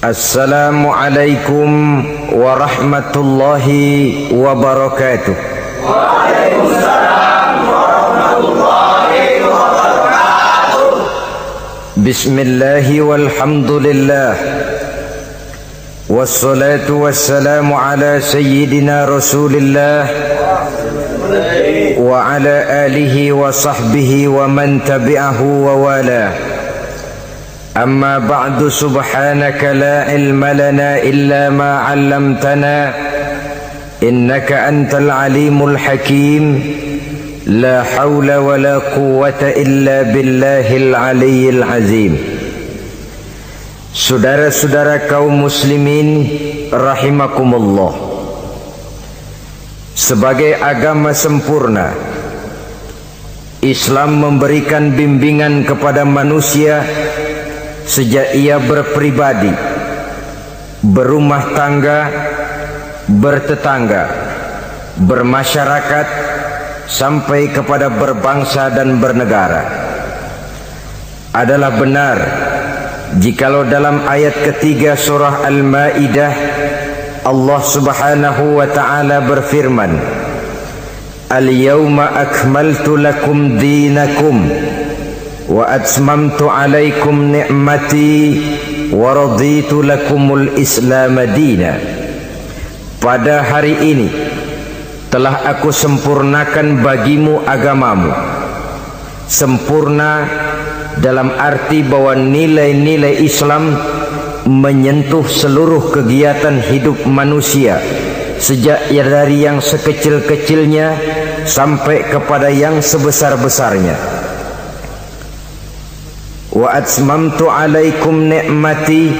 Assalamualaikum warahmatullahi wabarakatuh. Waalaikumsalam warahmatullahi wabarakatuh. Bismillahi walhamdulillah, wassalatu wassalamu ala sayyidina rasulillah wa ala alihi wa sahbihi wa man tabi'ahu wa wala. Amma ba'du, subhanaka la ilma lana illa ma 'allamtana innaka antal alimul hakim. La hawla wa la quwwata illa billahil aliyyil azim. Saudara-saudara kaum muslimin rahimakumullah, sebagai agama sempurna, Islam memberikan bimbingan kepada manusia sejak ia berpribadi, berumah tangga, bertetangga, bermasyarakat, sampai kepada berbangsa dan bernegara. Adalah benar jikalau dalam ayat ketiga surah Al-Maidah Allah subhanahu wa ta'ala berfirman, Al-yawma akmaltu lakum dinakum wa atmamtu alaikum ni'mati wa raditu lakumul islam dina. Pada hari ini telah aku sempurnakan bagimu agamamu. Sempurna dalam arti bahwa nilai-nilai Islam menyentuh seluruh kegiatan hidup manusia, sejak dari yang sekecil-kecilnya sampai kepada yang sebesar-besarnya. Wa atmamtu alaikum ni'mati,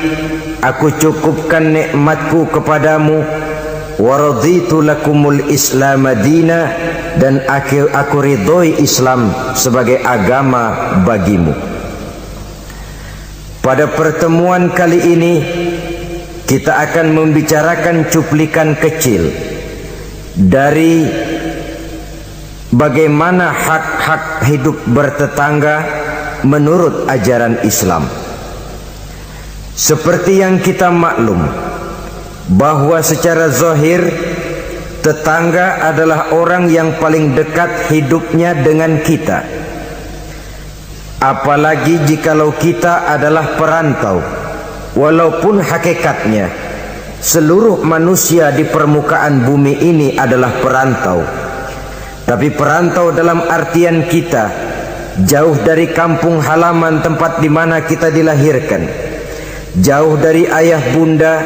aku cukupkan nikmatku kepadamu. Wa raditu lakumul islam dina, dan aku ridhoi Islam sebagai agama bagimu. Pada pertemuan kali ini kita akan membicarakan cuplikan kecil dari bagaimana hak-hak hidup bertetangga menurut ajaran Islam. Seperti yang kita maklum bahwa secara zahir tetangga adalah orang yang paling dekat hidupnya dengan kita. Apalagi jikalau kita adalah perantau. Walaupun hakikatnya seluruh manusia di permukaan bumi ini adalah perantau, tapi perantau dalam artian kita jauh dari kampung halaman tempat di mana kita dilahirkan, jauh dari ayah bunda,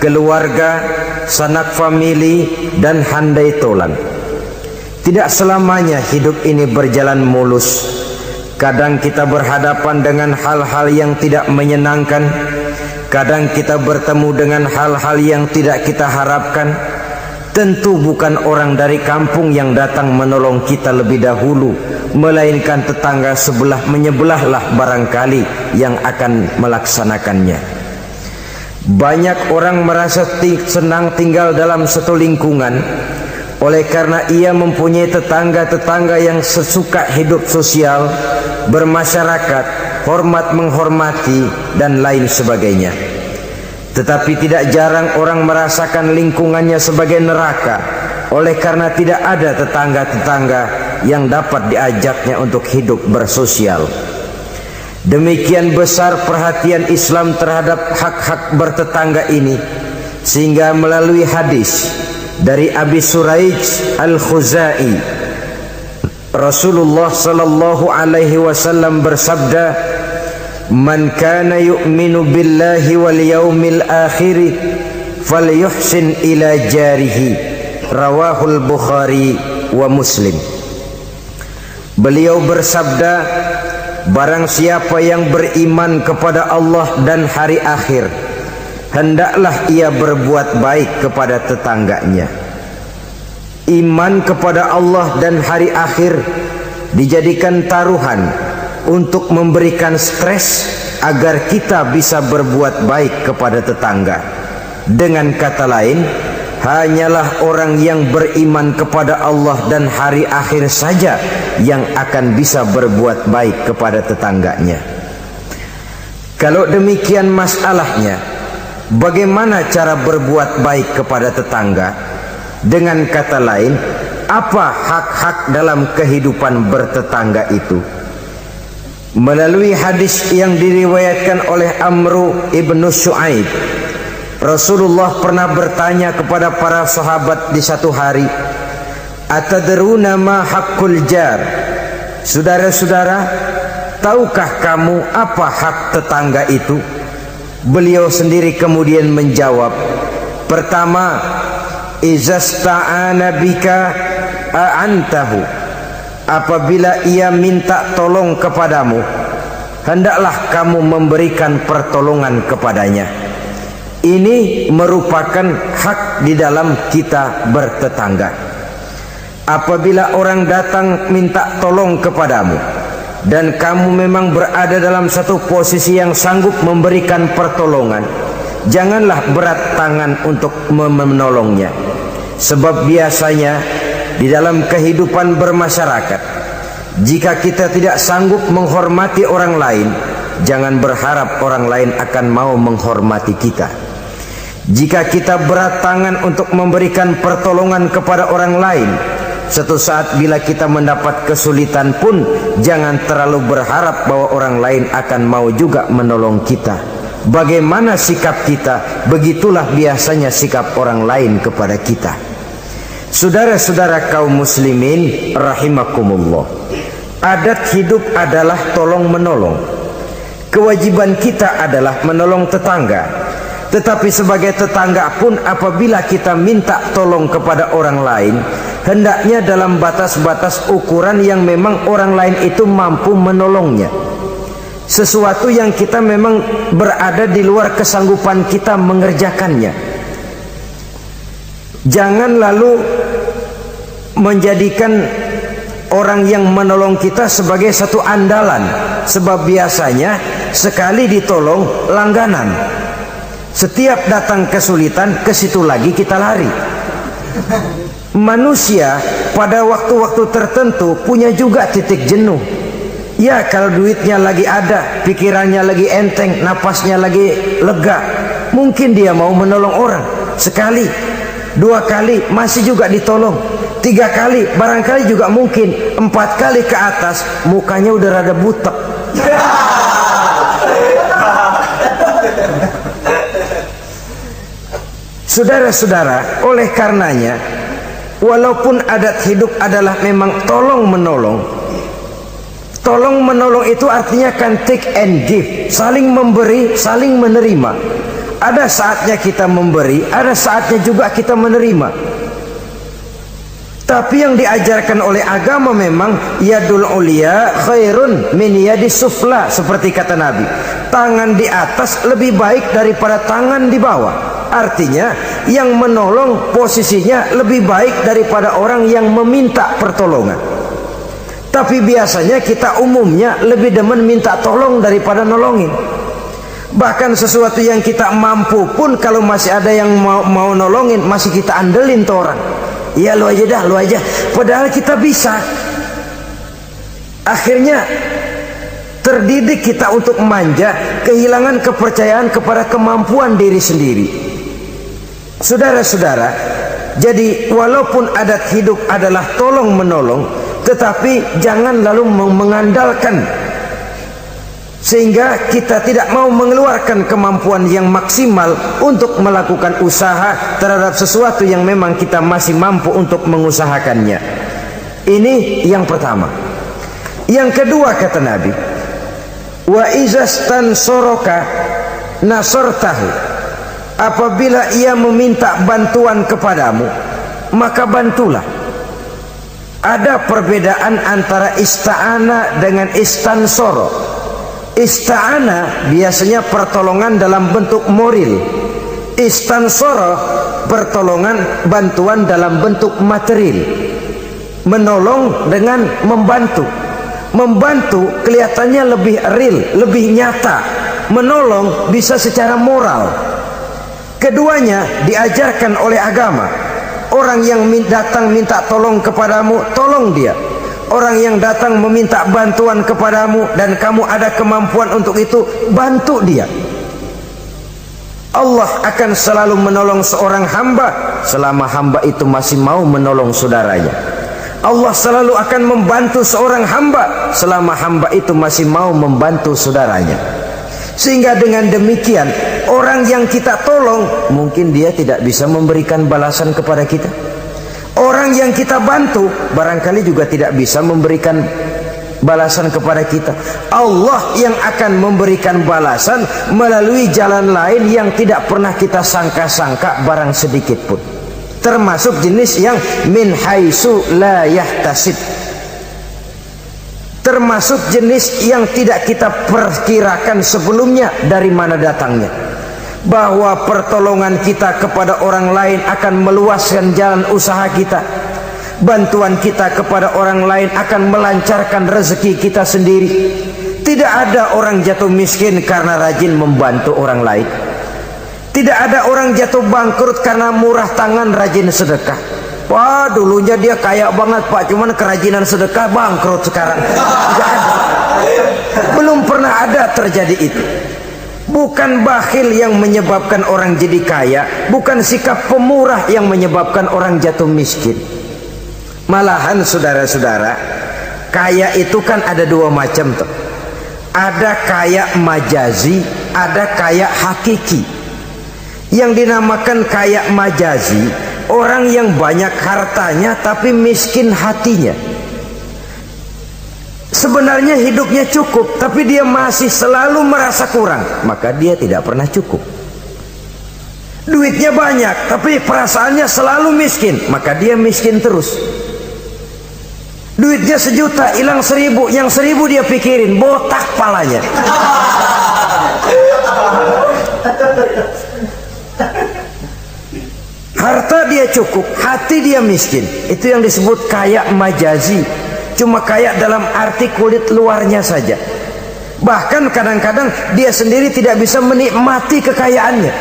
keluarga, sanak famili, dan handai tolan. Tidak selamanya hidup ini berjalan mulus. Kadang kita berhadapan dengan hal-hal yang tidak menyenangkan. Kadang kita bertemu dengan hal-hal yang tidak kita harapkan. Tentu bukan orang dari kampung yang datang menolong kita lebih dahulu, melainkan tetangga sebelah menyebelahlah barangkali yang akan melaksanakannya. Banyak orang merasa senang tinggal dalam satu lingkungan oleh karena ia mempunyai tetangga-tetangga yang sesuka hidup sosial, bermasyarakat, hormat menghormati, dan lain sebagainya. Tetapi tidak jarang orang merasakan lingkungannya sebagai neraka oleh karena tidak ada tetangga-tetangga yang dapat diajaknya untuk hidup bersosial. Demikian besar perhatian Islam terhadap hak-hak bertetangga ini, sehingga melalui hadis dari Abi Suraij Al-Khuzai, Rasulullah sallallahu alaihi wasallam bersabda, Man kana yu'minu billahi wal yawmil akhir falyuhsin ila jarihi. Rawahul Bukhari wa Muslim. Beliau bersabda, barang siapa yang beriman kepada Allah dan hari akhir, hendaklah ia berbuat baik kepada tetangganya. Iman kepada Allah dan hari akhir dijadikan taruhan untuk memberikan stres agar kita bisa berbuat baik kepada tetangga. Dengan kata lain, hanyalah orang yang beriman kepada Allah dan hari akhir saja yang akan bisa berbuat baik kepada tetangganya. Kalau demikian masalahnya, bagaimana cara berbuat baik kepada tetangga? Dengan kata lain, apa hak-hak dalam kehidupan bertetangga itu? Melalui hadis yang diriwayatkan oleh Amru ibnu Shu'aib, Rasulullah pernah bertanya kepada para sahabat di satu hari, atadruna ma haqqul jar? Saudara-saudara, tahukah kamu apa hak tetangga itu? Beliau sendiri kemudian menjawab, pertama, izasta'ana bika a'antahu. Apabila ia minta tolong kepadamu, hendaklah kamu memberikan pertolongan kepadanya. Ini merupakan hak di dalam kita bertetangga. Apabila orang datang minta tolong kepadamu dan kamu memang berada dalam satu posisi yang sanggup memberikan pertolongan, janganlah berat tangan untuk menolongnya. Sebab biasanya di dalam kehidupan bermasyarakat, jika kita tidak sanggup menghormati orang lain, jangan berharap orang lain akan mau menghormati kita. Jika kita berat tangan untuk memberikan pertolongan kepada orang lain, suatu saat bila kita mendapat kesulitan pun jangan terlalu berharap bahwa orang lain akan mau juga menolong kita. Bagaimana sikap kita, begitulah biasanya sikap orang lain kepada kita. Saudara-saudara kaum muslimin rahimakumullah, adat hidup adalah tolong menolong. Kewajiban kita adalah menolong tetangga. Tetapi sebagai tetangga pun, apabila kita minta tolong kepada orang lain, hendaknya dalam batas-batas ukuran yang memang orang lain itu mampu menolongnya. Sesuatu yang kita memang berada di luar kesanggupan kita mengerjakannya. Jangan lalu menjadikan orang yang menolong kita sebagai satu andalan. Sebab biasanya sekali ditolong langganan. Setiap datang kesulitan, ke situ lagi kita lari. Manusia pada waktu-waktu tertentu punya juga titik jenuh. Ya, kalau duitnya lagi ada, pikirannya lagi enteng, napasnya lagi lega, mungkin dia mau menolong orang. Sekali, dua kali masih juga ditolong, 3 kali barangkali juga mungkin, 4 kali ke atas mukanya udah rada butek. Saudara-saudara, oleh karenanya, walaupun adat hidup adalah memang tolong menolong, tolong menolong itu artinya kan take and give, saling memberi, saling menerima. Ada saatnya kita memberi, ada saatnya juga kita menerima. Tapi yang diajarkan oleh agama memang yadul ulia khairun min yadis sufla, seperti kata Nabi. Tangan di atas lebih baik daripada tangan di bawah. Artinya yang menolong posisinya lebih baik daripada orang yang meminta pertolongan. Tapi biasanya kita umumnya lebih demen minta tolong daripada nolongin. Bahkan sesuatu yang kita mampu pun, kalau masih ada yang mau nolongin, masih kita andelin tuh orang. Ya lu aja dah, lu aja. Padahal kita bisa. Akhirnya terdidik kita untuk manja, kehilangan kepercayaan kepada kemampuan diri sendiri. Saudara-saudara, jadi walaupun adat hidup adalah tolong menolong, tetapi jangan lalu mengandalkan sehingga kita tidak mau mengeluarkan kemampuan yang maksimal untuk melakukan usaha terhadap sesuatu yang memang kita masih mampu untuk mengusahakannya. Ini yang pertama. Yang kedua, kata Nabi, wa izastan soroka nasortahu. Apabila ia meminta bantuan kepadamu, maka bantulah. Ada perbedaan antara ista'ana dengan istansoro. Ista'ana biasanya pertolongan dalam bentuk moral. Istansoro pertolongan, bantuan dalam bentuk material. Menolong dengan membantu. Membantu kelihatannya lebih real, lebih nyata. Menolong bisa secara moral. Keduanya diajarkan oleh agama. Orang yang datang minta tolong kepadamu, tolong dia. Orang yang datang meminta bantuan kepadamu dan kamu ada kemampuan untuk itu, bantu dia. Allah akan selalu menolong seorang hamba selama hamba itu masih mau menolong saudaranya. Allah selalu akan membantu seorang hamba selama hamba itu masih mau membantu saudaranya. Sehingga dengan demikian, orang yang kita tolong mungkin dia tidak bisa memberikan balasan kepada kita. Orang yang kita bantu barangkali juga tidak bisa memberikan balasan kepada kita. Allah yang akan memberikan balasan melalui jalan lain yang tidak pernah kita sangka-sangka barang sedikit pun. Termasuk jenis yang min haitsu la yahtasib. Termasuk jenis yang tidak kita perkirakan sebelumnya dari mana datangnya. Bahwa pertolongan kita kepada orang lain akan meluaskan jalan usaha kita. Bantuan kita kepada orang lain akan melancarkan rezeki kita sendiri. Tidak ada orang jatuh miskin karena rajin membantu orang lain. Tidak ada orang jatuh bangkrut karena murah tangan rajin sedekah. Wah, dulunya dia kaya banget Pak, cuman kerajinan sedekah bangkrut sekarang. Tidak ada. Belum pernah ada terjadi itu. Bukan bakhil yang menyebabkan orang jadi kaya, bukan sikap pemurah yang menyebabkan orang jatuh miskin. Malahan saudara-saudara, kaya itu kan ada dua macam tuh. Ada kaya majazi, ada kaya hakiki. Yang dinamakan kaya majazi, orang yang banyak hartanya tapi miskin hatinya. Sebenarnya hidupnya cukup, tapi dia masih selalu merasa kurang, maka dia tidak pernah cukup. Duitnya banyak, tapi perasaannya selalu miskin, maka dia miskin terus. Duitnya 1 juta, hilang 1.000, yang 1.000 dia pikirin, botak palanya. Harta dia cukup, hati dia miskin. Itu yang disebut kaya majazi. Cuma kaya dalam arti kulit luarnya saja. Bahkan kadang-kadang dia sendiri tidak bisa menikmati kekayaannya.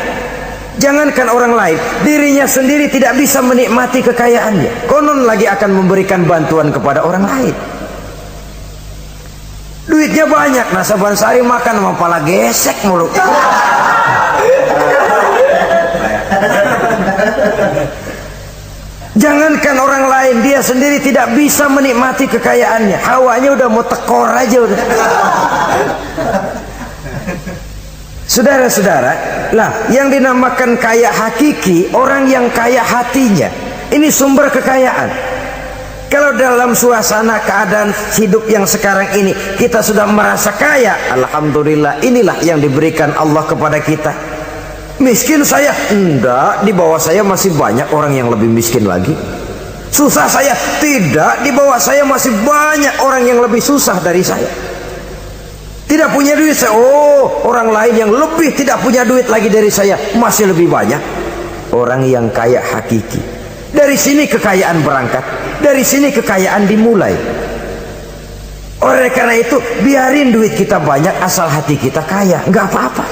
Jangankan orang lain, dirinya sendiri tidak bisa menikmati kekayaannya. Konon lagi akan memberikan bantuan kepada orang lain. Duitnya banyak, nah saban sehari makan sama pala gesek mulu. Jangankan orang lain, dia sendiri tidak bisa menikmati kekayaannya. Hawanya udah mau tekor aja udah. Saudara-saudara, lah yang dinamakan kaya hakiki, orang yang kaya hatinya. Ini sumber kekayaan. Kalau dalam suasana keadaan hidup yang sekarang ini kita sudah merasa kaya, alhamdulillah, inilah yang diberikan Allah kepada kita. Miskin saya? Enggak, di bawah saya masih banyak orang yang lebih miskin lagi. Susah saya? Tidak, di bawah saya masih banyak orang yang lebih susah dari saya. Tidak punya duit saya, oh orang lain yang lebih tidak punya duit lagi dari saya masih lebih banyak. Orang yang kaya hakiki. Dari sini kekayaan berangkat, dari sini kekayaan dimulai. Oleh karena itu biarin duit kita banyak asal hati kita kaya, nggak apa-apa.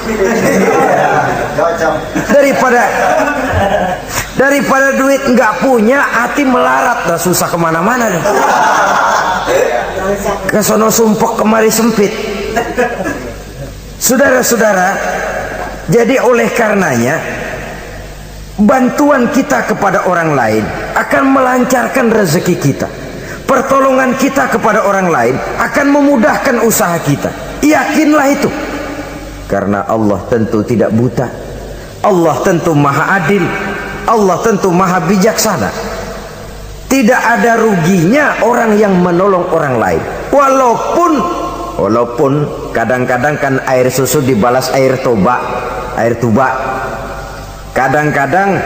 Daripada duit nggak punya, hati melarat, dah susah kemana-mana deh. Kesono sumpok kemari sempit. Saudara-saudara, jadi oleh karenanya bantuan kita kepada orang lain akan melancarkan rezeki kita. Pertolongan kita kepada orang lain akan memudahkan usaha kita. Yakinlah itu. Karena Allah tentu tidak buta. Allah tentu maha adil. Allah tentu maha bijaksana. Tidak ada ruginya orang yang menolong orang lain. Walaupun kadang-kadang kan air susu dibalas air tuba. Kadang-kadang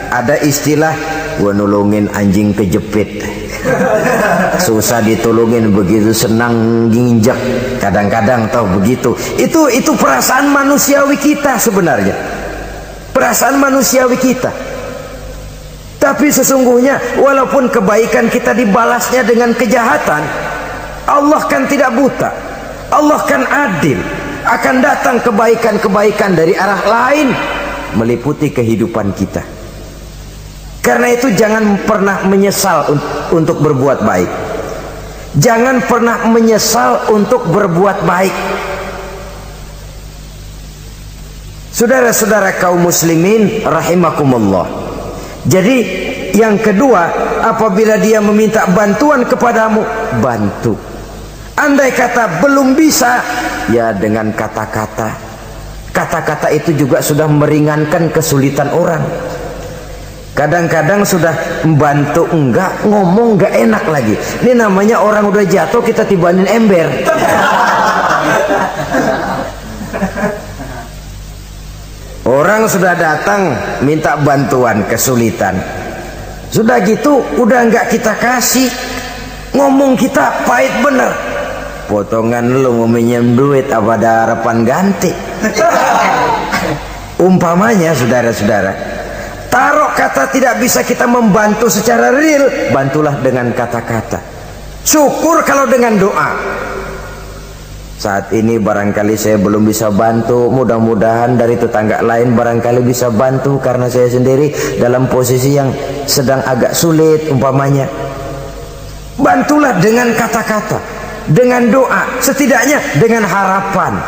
ada istilah, gua nolongin anjing kejepit. Susah ditolongin, begitu senang nginjek. Kadang-kadang tahu begitu. Itu perasaan manusiawi kita sebenarnya. Perasaan manusiawi kita. Tapi sesungguhnya walaupun kebaikan kita dibalasnya dengan kejahatan, Allah kan tidak buta. Allah kan adil. Akan datang kebaikan-kebaikan dari arah lain meliputi kehidupan kita. Karena itu jangan pernah menyesal untuk berbuat baik. Jangan pernah menyesal untuk berbuat baik. Saudara-saudara kaum muslimin rahimakumullah. Jadi yang kedua, apabila dia meminta bantuan kepadamu, bantu. Andai kata belum bisa, ya dengan kata-kata. Kata-kata itu juga sudah meringankan kesulitan orang. Kadang-kadang sudah membantu enggak, ngomong enggak enak lagi. Ini namanya orang udah jatuh kita tibanin ember. Orang sudah datang minta bantuan, kesulitan. Sudah gitu udah enggak kita kasih, ngomong kita pahit bener. Potongan lu mau minjem duit apa ada harapan ganti? Umpamanya saudara-saudara, taruh kata tidak bisa kita membantu secara real, bantulah dengan kata-kata. Syukur kalau dengan doa. Saat ini barangkali saya belum bisa bantu, mudah-mudahan dari tetangga lain barangkali bisa bantu, karena saya sendiri dalam posisi yang sedang agak sulit umpamanya. Bantulah dengan kata-kata, dengan doa, setidaknya dengan harapan,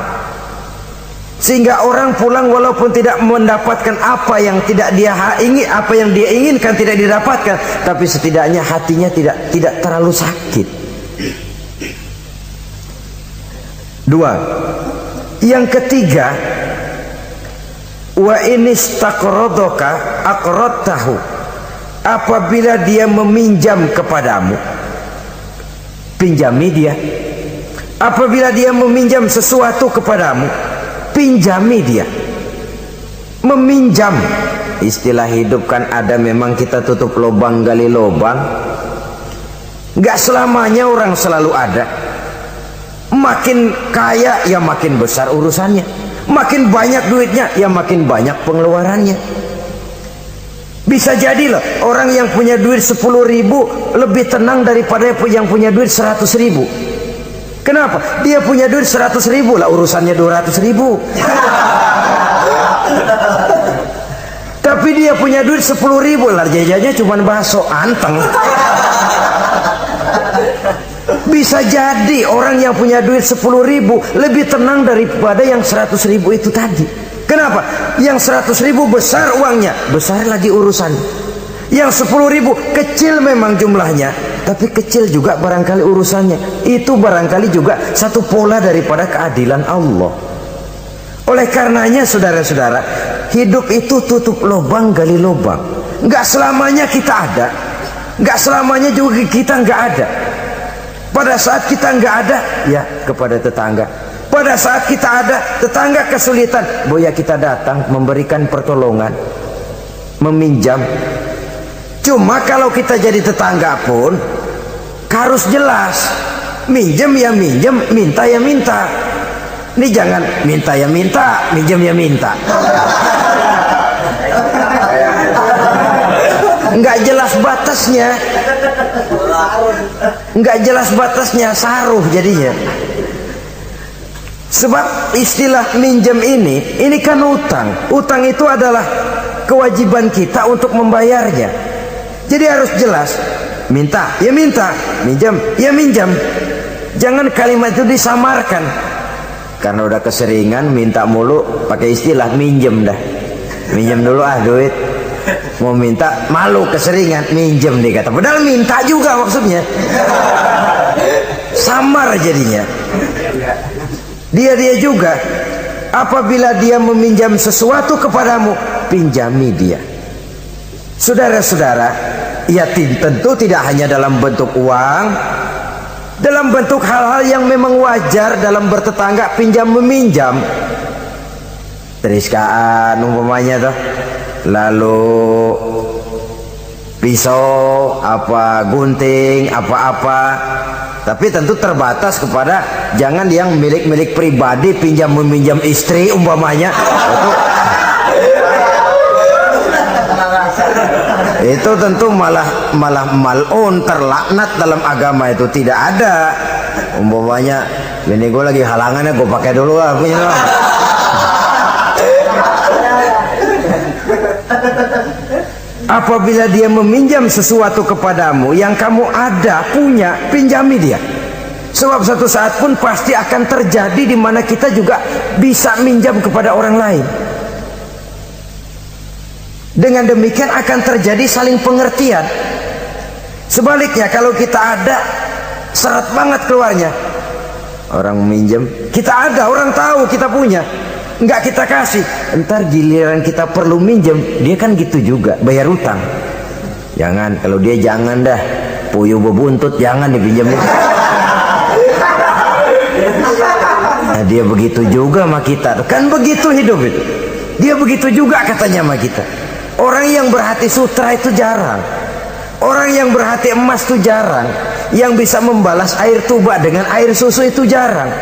sehingga orang pulang walaupun tidak mendapatkan apa yang tidak dia ingin, apa yang dia inginkan tidak didapatkan, tapi setidaknya hatinya tidak terlalu sakit. Dua, yang ketiga, wa inistaqradoka aqradtahu, apabila dia meminjam kepadamu, pinjami dia. Apabila dia meminjam sesuatu kepadamu, pinjami dia. Meminjam, istilah hidup kan ada, memang kita tutup lubang gali lubang. Gak selamanya orang selalu ada. Makin kaya ya makin besar urusannya, makin banyak duitnya ya makin banyak pengeluarannya. Bisa jadi loh orang yang punya duit 10.000 lebih tenang daripada yang punya duit 100.000. Kenapa? Dia punya duit 100.000 lah urusannya 200.000. Tapi dia punya duit 10.000 lah jajannya cuma bakso anteng. Bisa jadi orang yang punya duit 10.000 lebih tenang daripada yang 100.000 itu tadi. Kenapa? Yang 100.000 besar uangnya, besar lagi urusan. Yang 10.000 kecil memang jumlahnya, tapi kecil juga barangkali urusannya. Itu barangkali juga satu pola daripada keadilan Allah. Oleh karenanya saudara-saudara, hidup itu tutup lubang gali lubang. Enggak selamanya kita ada, enggak selamanya juga kita enggak ada. Pada saat kita enggak ada, ya kepada tetangga. Pada saat kita ada, tetangga kesulitan, boya kita datang memberikan pertolongan, meminjam. Cuma kalau kita jadi tetangga pun harus jelas, minjem ya minjem, minta ya minta. Ini jangan minta ya minta, minjem ya minta. Enggak jelas batasnya, enggak jelas batasnya, saruh jadinya. Sebab istilah minjem ini kan utang. Utang itu adalah kewajiban kita untuk membayarnya. Jadi harus jelas, minta ya minta, minjam ya minjam. Jangan kalimat itu disamarkan, karena udah keseringan minta mulu, pakai istilah minjem dah. Minjem dulu ah duit, mau minta malu keseringan, minjem nih kata, padahal minta juga maksudnya. Samar jadinya. Dia juga, apabila dia meminjam sesuatu kepadamu, pinjami dia. Saudara-saudara, ya tentu tidak hanya dalam bentuk uang, dalam bentuk hal-hal yang memang wajar dalam bertetangga, pinjam meminjam. Teriskaan umpamanya tuh, lalu pisau, apa gunting, apa-apa. Tapi tentu terbatas kepada, jangan yang milik-milik pribadi pinjam meminjam istri umpamanya. Itu tentu malah mal'un, terlaknat dalam agama, itu tidak ada. Umpamanya ini gue lagi halangannya, gue pakai dulu lah punya. Apabila dia meminjam sesuatu kepadamu yang kamu ada, punya, pinjami dia. Sebab satu saat pun pasti akan terjadi di mana kita juga bisa minjam kepada orang lain. Dengan demikian akan terjadi saling pengertian. Sebaliknya kalau kita ada seret banget keluarnya, orang minjem, kita ada, orang tahu kita punya, nggak kita kasih, entar giliran kita perlu minjem, dia kan gitu juga bayar utang. Jangan, kalau dia jangan dah, puyuh bebuntut jangan dipinjemin. Nah, dia begitu juga sama kita, kan begitu hidup itu. Dia begitu juga katanya sama kita. Orang yang berhati sutra itu jarang. Orang yang berhati emas itu jarang. Yang bisa membalas air tuba dengan air susu itu jarang.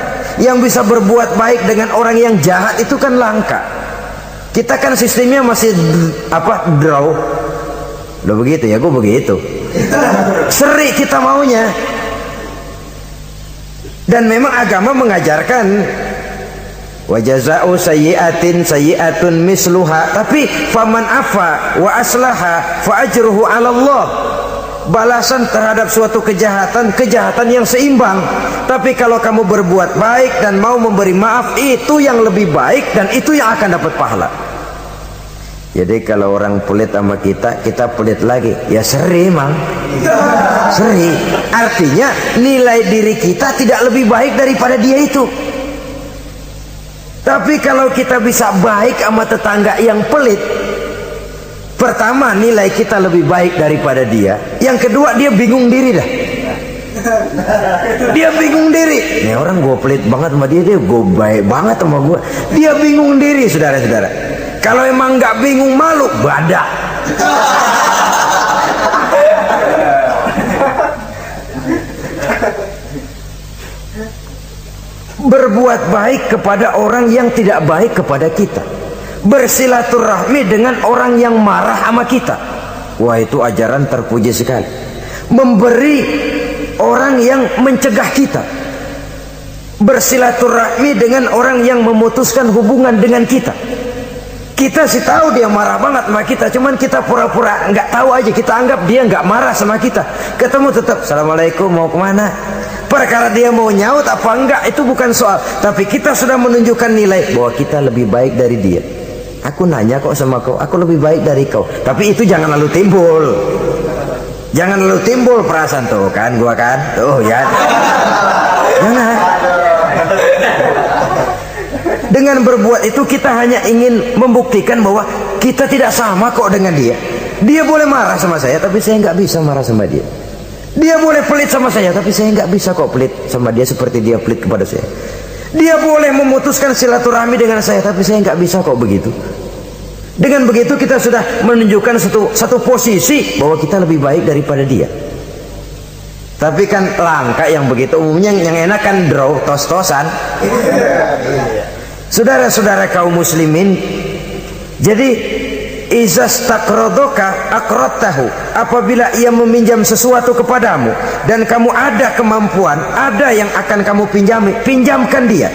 Yang bisa berbuat baik dengan orang yang jahat itu kan langka. Kita kan sistemnya masih draw. Udah begitu ya, gue begitu. Seri kita maunya. Dan memang agama mengajarkan wa jazaa'u sayyi'atin sayyi'atun misluha, tapi faman afa wa aslaha fa ajruhu 'ala Allah. Balasan terhadap suatu kejahatan, kejahatan yang seimbang. Tapi kalau kamu berbuat baik dan mau memberi maaf, itu yang lebih baik dan itu yang akan dapat pahala. Jadi kalau orang pelit sama kita, kita pelit lagi, ya seri mang, seri. Artinya nilai diri kita tidak lebih baik daripada dia itu. Tapi kalau kita bisa baik sama tetangga yang pelit, pertama nilai kita lebih baik daripada dia. Yang kedua dia bingung diri dah. Dia bingung diri. Nih orang gue pelit banget sama dia, gue baik banget sama gue. Dia bingung diri, saudara-saudara. Kalau emang nggak bingung malu, badak. Berbuat baik kepada orang yang tidak baik kepada kita. Bersilaturahmi dengan orang yang marah sama kita. Wah, itu ajaran terpuji sekali. Memberi orang yang mencegah kita. Bersilaturahmi dengan orang yang memutuskan hubungan dengan kita. Kita sih tahu dia marah banget sama kita, cuman kita pura-pura nggak tahu aja, kita anggap dia nggak marah sama kita. Ketemu tetap assalamualaikum, mau kemana? Perkara dia mau nyaut apa enggak itu bukan soal, tapi kita sudah menunjukkan nilai bahwa kita lebih baik dari dia. Aku nanya kok sama kau, aku lebih baik dari kau, tapi itu jangan lalu timbul. Jangan lalu timbul perasaan tuh kan, gua kan, tuh ya. Jangan. Dengan berbuat itu kita hanya ingin membuktikan bahwa kita tidak sama kok dengan dia. Dia boleh marah sama saya, tapi saya nggak bisa marah sama dia. Dia boleh pelit sama saya, tapi saya nggak bisa kok pelit sama dia seperti dia pelit kepada saya. Dia boleh memutuskan silaturahmi dengan saya, tapi saya nggak bisa kok begitu. Dengan begitu kita sudah menunjukkan satu posisi bahwa kita lebih baik daripada dia. Tapi kan langka yang begitu, umumnya yang enak kan draw, tos-tosan. Saudara-saudara kaum muslimin, jadi izastakrodoka akrotahu, apabila ia meminjam sesuatu kepadamu dan kamu ada kemampuan, ada yang akan kamu pinjami, pinjamkan dia.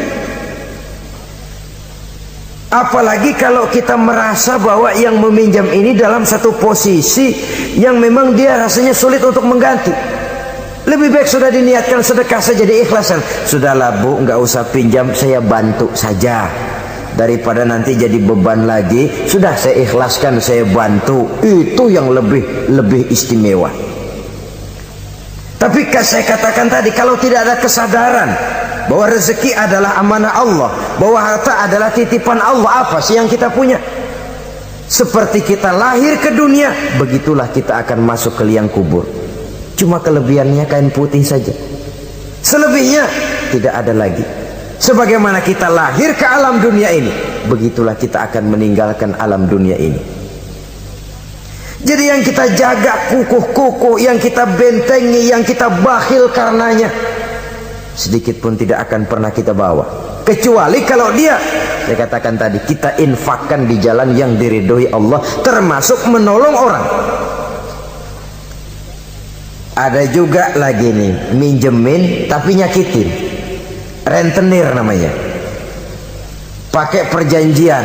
Apalagi kalau kita merasa bahwa yang meminjam ini dalam satu posisi yang memang dia rasanya sulit untuk mengganti. Lebih baik sudah diniatkan sedekah saja, diikhlasan. Sudahlah bu, nggak usah pinjam, saya bantu saja. Daripada nanti jadi beban lagi, sudah saya ikhlaskan, saya bantu. Itu yang lebih istimewa. Tapi saya katakan tadi, kalau tidak ada kesadaran bahwa rezeki adalah amanah Allah, bahwa harta adalah titipan Allah, apa sih yang kita punya? Seperti kita lahir ke dunia, begitulah kita akan masuk ke liang kubur. Cuma kelebihannya kain putih saja. Selebihnya tidak ada lagi. Sebagaimana kita lahir ke alam dunia ini, begitulah kita akan meninggalkan alam dunia ini. Jadi yang kita jaga kukuh-kukuh, yang kita bentengi, yang kita bakhil karenanya, sedikit pun tidak akan pernah kita bawa. Kecuali kalau dia, saya katakan tadi, kita infakkan di jalan yang diridhoi Allah, termasuk menolong orang. Ada juga lagi nih, minjemin tapi nyakitin, rentenir namanya. Pakai perjanjian,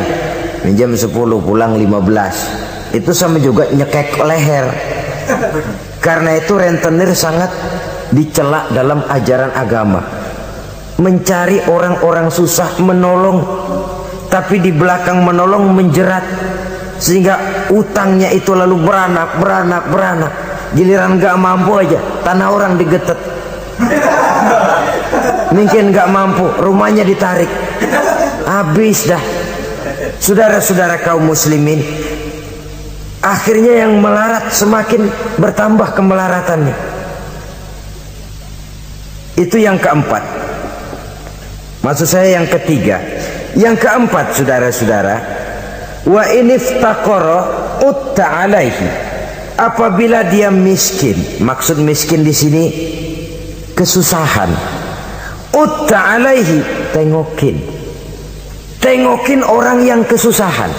minjem 10 pulang 15, itu sama juga nyekek leher. Karena itu rentenir sangat dicela dalam ajaran agama. Mencari orang-orang susah, menolong, tapi di belakang menolong menjerat. sehingga utangnya itu lalu beranak. Giliran nggak mampu aja, tanah orang digetet. Mungkin nggak mampu, rumahnya ditarik, habis dah. Saudara-saudara kaum muslimin, akhirnya yang melarat semakin bertambah kemelaratannya. Itu yang keempat. Maksud saya yang ketiga. Yang keempat, saudara-saudara, wa iniftaqara utta alaihi. Apabila dia miskin, maksud miskin di sini kesusahan. Utta alaihi, tengokin orang yang kesusahan.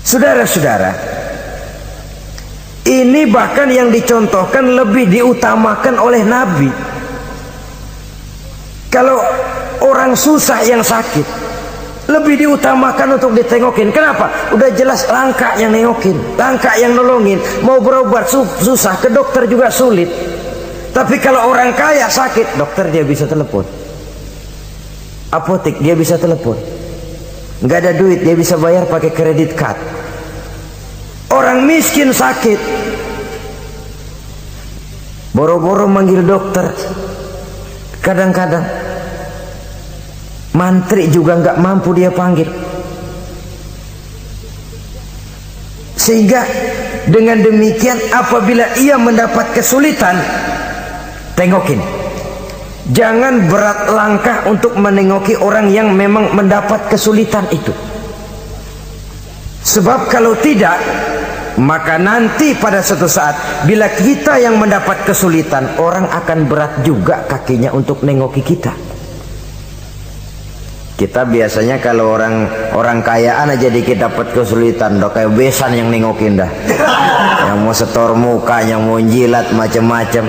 Saudara-saudara, ini bahkan yang dicontohkan lebih diutamakan oleh Nabi. Kalau orang susah yang sakit, lebih diutamakan untuk ditengokin. Kenapa? Udah jelas langka yang nengokin, langka yang nolongin. Mau berobat susah, ke dokter juga sulit. Tapi kalau orang kaya sakit, dokter dia bisa telepon, apotek dia bisa telepon, nggak ada duit dia bisa bayar pakai kredit card. Orang miskin sakit, boro-boro manggil dokter. Kadang-kadang mantri juga nggak mampu dia panggil. Sehingga dengan demikian apabila ia mendapat kesulitan, tengokin. Jangan berat langkah untuk menengoki orang yang memang mendapat kesulitan itu. Sebab kalau tidak, maka nanti pada suatu saat bila kita yang mendapat kesulitan, orang akan berat juga kakinya untuk nengoki kita. Kita biasanya kalau orang kayaan aja dikit dapat kesulitan, udah kayak besan yang nengokin dah. Yang mau setor muka, yang mau jilat macam-macam.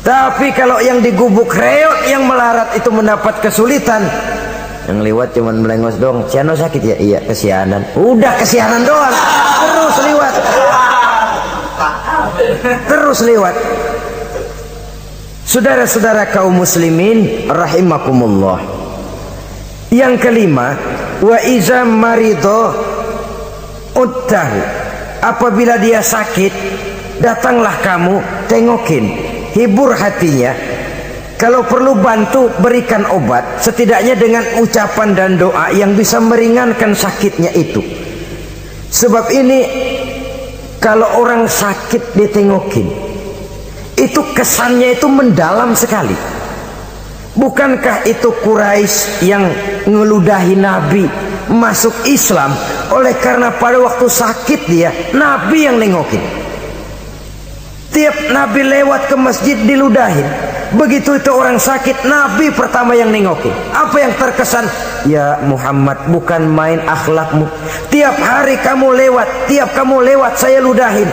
Tapi kalau yang digubuk reot yang melarat itu mendapat kesulitan, yang lewat cuman melengos dong. Siano sakit ya? Iya, kesianan. Udah kesianan doang, terus lewat. Terus lewat. Saudara-saudara kaum muslimin rahimakumullah. Yang kelima, wa iza marido uttahu. Apabila dia sakit, datanglah kamu, tengokin, hibur hatinya. Kalau perlu bantu, berikan obat, setidaknya dengan ucapan dan doa yang bisa meringankan sakitnya itu. Sebab ini kalau orang sakit ditengokin, itu kesannya itu mendalam sekali. Bukankah itu Quraisy yang ngeludahi Nabi masuk Islam oleh karena pada waktu sakit dia, Nabi yang nengokin. Tiap Nabi lewat ke masjid diludahin. Begitu itu orang sakit, Nabi pertama yang nengokin. Apa yang terkesan? Ya Muhammad, bukan main akhlakmu. Tiap hari kamu lewat saya ludahin.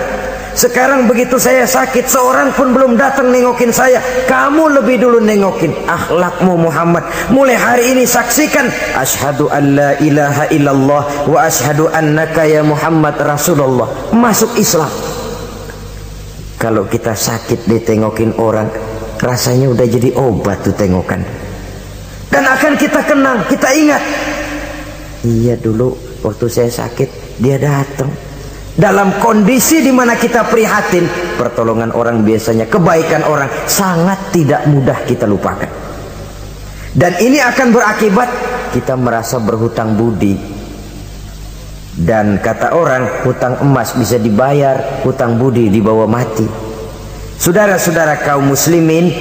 Sekarang begitu saya sakit, seorang pun belum datang nengokin saya, kamu lebih dulu nengokin. Akhlakmu Muhammad. Mulai hari ini saksikan, asyhadu an la ilaha illallah wa asyhadu annaka ya Muhammad Rasulullah. Masuk Islam. Kalau kita sakit ditengokin orang, rasanya udah jadi obat tuh tengokan. Dan akan kita kenang, kita ingat, iya dulu waktu saya sakit dia datang. Dalam kondisi dimana kita prihatin, pertolongan orang biasanya, kebaikan orang sangat tidak mudah kita lupakan. Dan ini akan berakibat kita merasa berhutang budi. Dan kata orang, hutang emas bisa dibayar, hutang budi dibawa mati. Saudara-saudara kaum muslimin,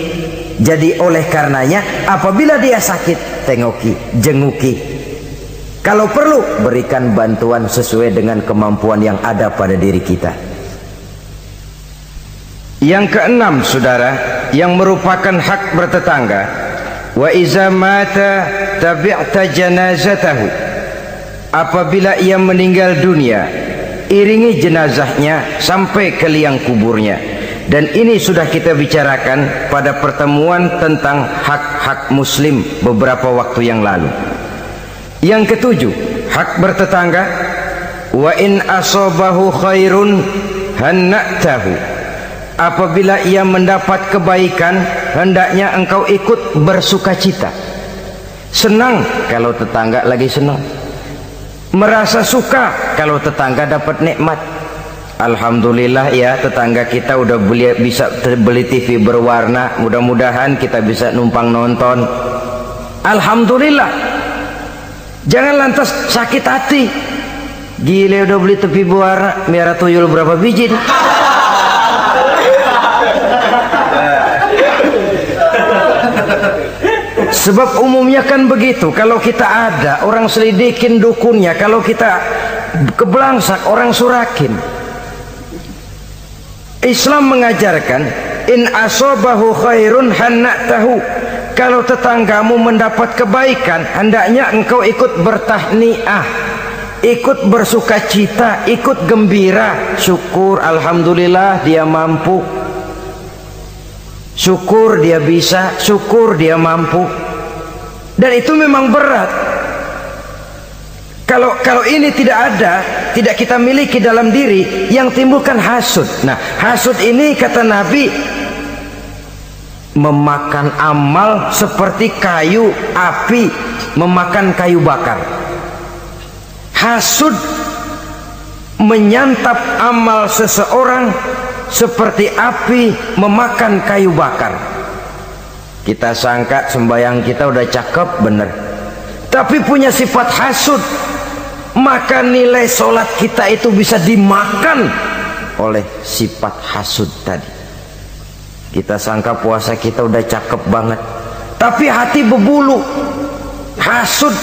jadi oleh karenanya apabila dia sakit, tengoki, jenguki. Kalau perlu, berikan bantuan sesuai dengan kemampuan yang ada pada diri kita. Yang keenam, saudara, yang merupakan hak bertetangga, wa iza mata tabi'ta janazatahu. Apabila ia meninggal dunia, iringi jenazahnya sampai ke liang kuburnya. Dan ini sudah kita bicarakan pada pertemuan tentang hak-hak muslim beberapa waktu yang lalu. Yang ketujuh, hak bertetangga, wa in asabahu khairun hanna'tahu. Apabila ia mendapat kebaikan, hendaknya engkau ikut bersukacita. Senang kalau tetangga lagi senang. merasa suka kalau tetangga dapat nikmat. Alhamdulillah ya, tetangga kita udah bisa beli TV berwarna, mudah-mudahan kita bisa numpang nonton. Alhamdulillah. Jangan lantas sakit hati, gile udah beli TV berwarna, merah tuyul berapa biji nih? Sebab umumnya kan begitu. Kalau kita ada, orang selidikin dukunnya. Kalau kita kebelangsak, orang surakin. Islam mengajarkan, in asobahu khairun hanna'tahu. Kalau tetanggamu mendapat kebaikan, hendaknya engkau ikut bertahniah, ikut bersukacita, ikut gembira. Syukur, alhamdulillah dia mampu, syukur dia bisa, syukur dia mampu. Dan itu memang berat. Kalau ini tidak ada, tidak kita miliki dalam diri, yang timbulkan hasud. Nah, hasud ini kata Nabi memakan amal seperti kayu api memakan kayu bakar. Hasud menyantap amal seseorang seperti api memakan kayu bakar. Kita sangka sembahyang kita udah cakep bener, tapi punya sifat hasud, maka nilai sholat kita itu bisa dimakan oleh sifat hasud tadi. Kita sangka puasa kita udah cakep banget, tapi hati berbulu hasud.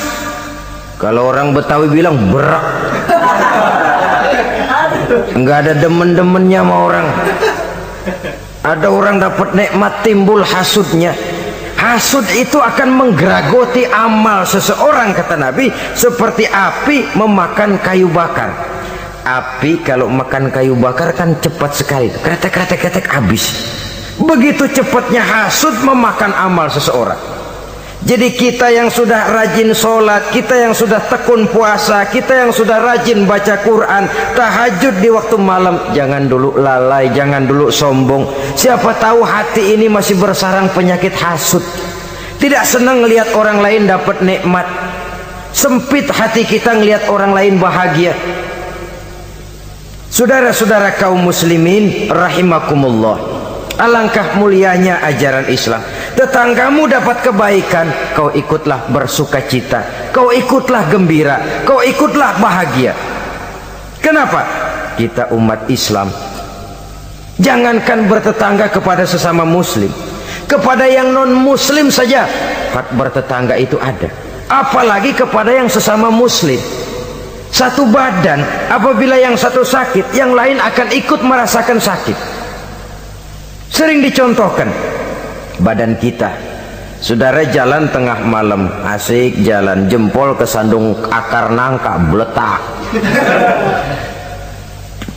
Kalau orang Betawi bilang berak, nggak ada demen-demennya sama orang. Ada orang dapat nikmat timbul hasudnya. Hasud itu akan menggeragoti amal seseorang, kata Nabi, seperti api memakan kayu bakar. Api kalau makan kayu bakar kan cepat sekali, kretek habis. Begitu cepatnya hasud memakan amal seseorang. Jadi kita yang sudah rajin sholat, kita yang sudah tekun puasa, kita yang sudah rajin baca Quran, tahajud di waktu malam, jangan dulu lalai, jangan dulu sombong. Siapa tahu hati ini masih bersarang penyakit hasud, tidak senang melihat orang lain dapat nikmat, sempit hati kita melihat orang lain bahagia. Saudara-saudara kaum muslimin rahimakumullah, alangkah mulianya ajaran Islam. Tetanggamu dapat kebaikan, kau ikutlah bersukacita, kau ikutlah gembira, kau ikutlah bahagia. Kenapa? Kita umat Islam, jangankan bertetangga kepada sesama muslim, kepada yang non muslim saja hak bertetangga itu ada, apalagi kepada yang sesama muslim. Satu badan, apabila yang satu sakit, yang lain akan ikut merasakan sakit. Sering dicontohkan, badan kita, saudara jalan tengah malam, asik jalan, jempol kesandung akar nangka, beletak.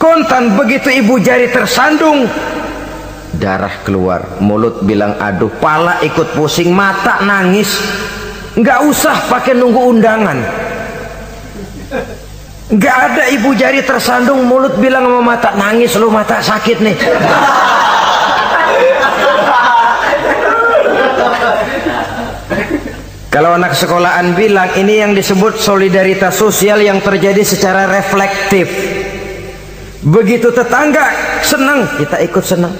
Kontan begitu ibu jari tersandung, darah keluar, mulut bilang aduh, pala ikut pusing, mata nangis. Nggak usah pakai nunggu undangan. Nggak ada ibu jari tersandung, mulut bilang sama mata, nangis lu, mata sakit nih. Kalau anak sekolahan bilang, ini yang disebut solidaritas sosial yang terjadi secara reflektif. Begitu tetangga senang, kita ikut senang.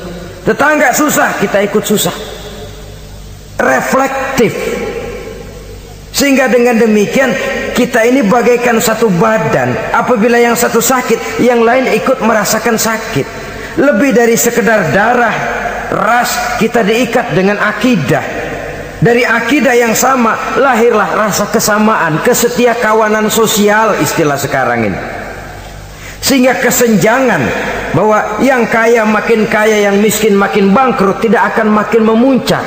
Tetangga susah, kita ikut susah. Reflektif. Sehingga dengan demikian kita ini bagaikan satu badan. Apabila yang satu sakit, yang lain ikut merasakan sakit. Lebih dari sekedar darah, ras, kita diikat dengan akidah. Dari akidah yang sama lahirlah rasa kesamaan, kesetiakawanan sosial istilah sekarang ini. Sehingga kesenjangan bahwa yang kaya makin kaya, yang miskin makin bangkrut tidak akan makin memuncak.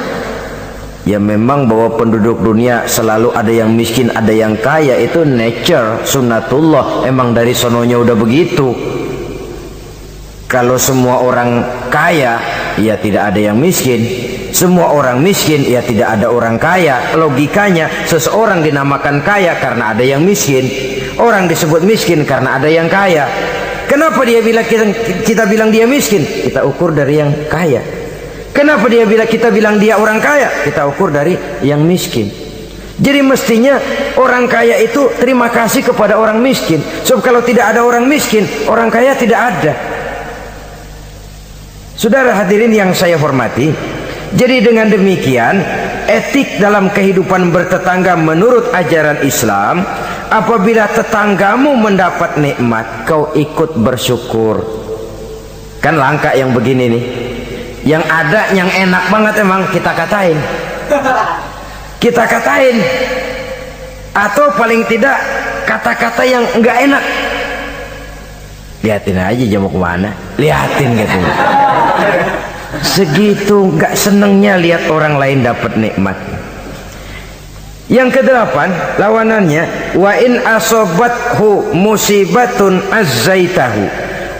Ya memang bahwa penduduk dunia selalu ada yang miskin, ada yang kaya, itu nature, sunnatullah, emang dari sononya udah begitu. Kalau semua orang kaya, ya tidak ada yang miskin. Semua orang miskin, ya tidak ada orang kaya. Logikanya seseorang dinamakan kaya karena ada yang miskin, orang disebut miskin karena ada yang kaya. Kenapa dia bilang kita bilang dia miskin? Kita ukur dari yang kaya. Kenapa kita bilang dia orang kaya? Kita ukur dari yang miskin. Jadi mestinya orang kaya itu terima kasih kepada orang miskin. Sebab kalau tidak ada orang miskin, orang kaya tidak ada. Saudara hadirin yang saya hormati, jadi dengan demikian etik dalam kehidupan bertetangga menurut ajaran Islam, apabila tetanggamu mendapat nikmat, kau ikut bersyukur. Kan langka yang begini nih. Yang ada yang enak banget emang kita katain. Kita katain, atau paling tidak kata-kata yang enggak enak. Lihatin aja dia mau kemana, lihatin gitu. Segitu enggak senengnya lihat orang lain dapat nikmat. Yang kedelapan, lawanannya, wa in asobathu musibatun azzaitahu.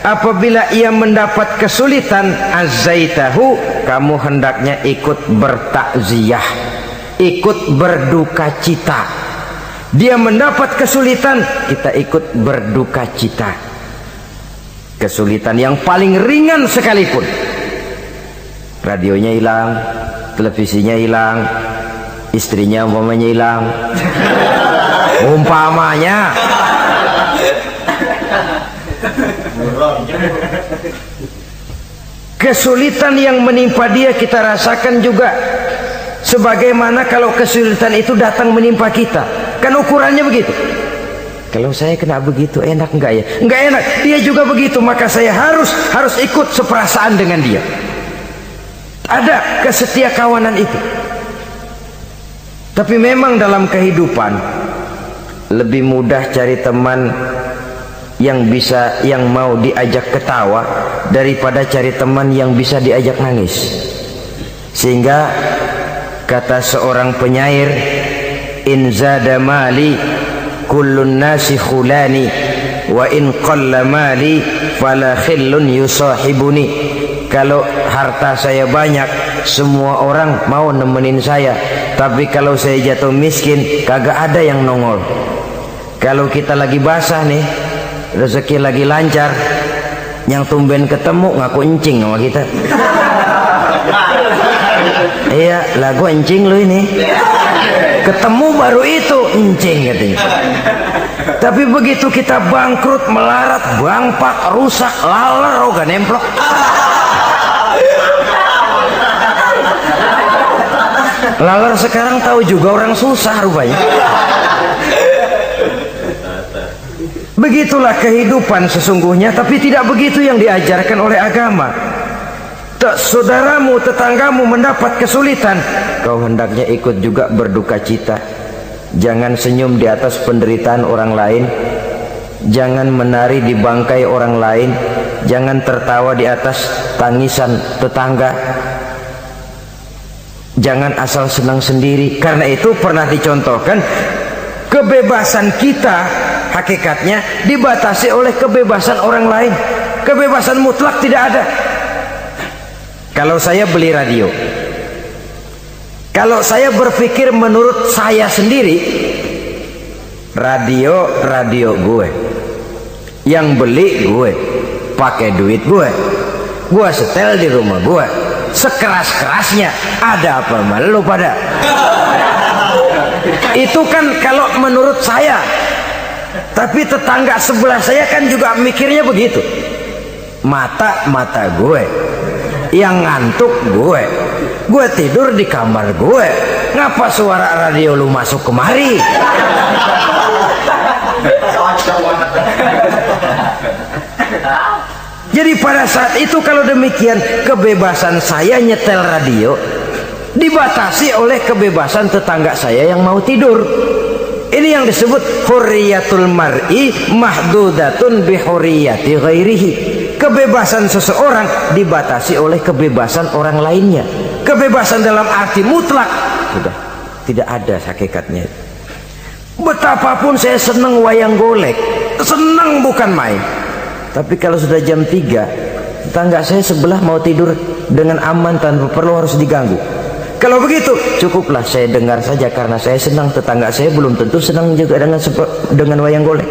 Apabila ia mendapat kesulitan, azzaitahu, kamu hendaknya ikut bertakziah, ikut berduka cita. Dia mendapat kesulitan, kita ikut berduka cita. Kesulitan yang paling ringan sekalipun, radionya hilang, televisinya hilang, istrinya umpamanya hilang, umpamanya. Kesulitan yang menimpa dia kita rasakan juga sebagaimana kalau kesulitan itu datang menimpa kita. Kan ukurannya begitu. Kalau saya kena begitu enak enggak ya? Enggak enak. Dia juga begitu, maka saya harus ikut seperasaan dengan dia. Ada kesetiakawanan itu. Tapi memang dalam kehidupan lebih mudah cari teman yang bisa, yang mau diajak ketawa daripada cari teman yang bisa diajak nangis. Sehingga kata seorang penyair, in zada mali kullun nasi khulani wa in qalla mali fala khillun yusahibuni. Kalau harta saya banyak, semua orang mau nemenin saya, tapi kalau saya jatuh miskin, kagak ada yang nongol. Kalau kita lagi basah nih, rezeki lagi lancar, yang tumben ketemu ngaku encing sama kita. Iya, lagu encing lu ini. Ketemu baru itu encing katanya. Tapi begitu kita bangkrut, melarat, bangpak, rusak, laler, gak nemplok. Laler sekarang tahu juga orang susah rupanya. Begitulah kehidupan sesungguhnya, tapi tidak begitu yang diajarkan oleh agama. Saudaramu, tetanggamu mendapat kesulitan, kau hendaknya ikut juga berduka cita. Jangan senyum di atas penderitaan orang lain, jangan menari di bangkai orang lain, jangan tertawa di atas tangisan tetangga, jangan asal senang sendiri. Karena itu pernah dicontohkan, kebebasan kita hakikatnya dibatasi oleh kebebasan orang lain. Kebebasan mutlak tidak ada. Kalau saya beli radio, kalau saya berpikir menurut saya sendiri, radio gue, yang beli gue, pakai duit gue setel di rumah gue, sekeras-kerasnya, ada apa malu pada? Itu kan kalau menurut saya. Tapi tetangga sebelah saya kan juga mikirnya begitu. Mata gue, yang ngantuk gue tidur di kamar gue, ngapa suara radio lu masuk kemari? Jadi pada saat itu kalau demikian, kebebasan saya nyetel radio dibatasi oleh kebebasan tetangga saya yang mau tidur. Ini yang disebut hurriyatul mar'i mahdudatun bi hurriyati ghairihi. Kebebasan seseorang dibatasi oleh kebebasan orang lainnya. Kebebasan dalam arti mutlak sudah tidak ada hakikatnya. Betapapun saya senang wayang golek, senang bukan main. Tapi kalau sudah jam 3, tetangga saya sebelah mau tidur dengan aman tanpa perlu harus diganggu. Kalau begitu cukuplah saya dengar saja, karena saya senang, tetangga saya belum tentu senang juga dengan wayang golek.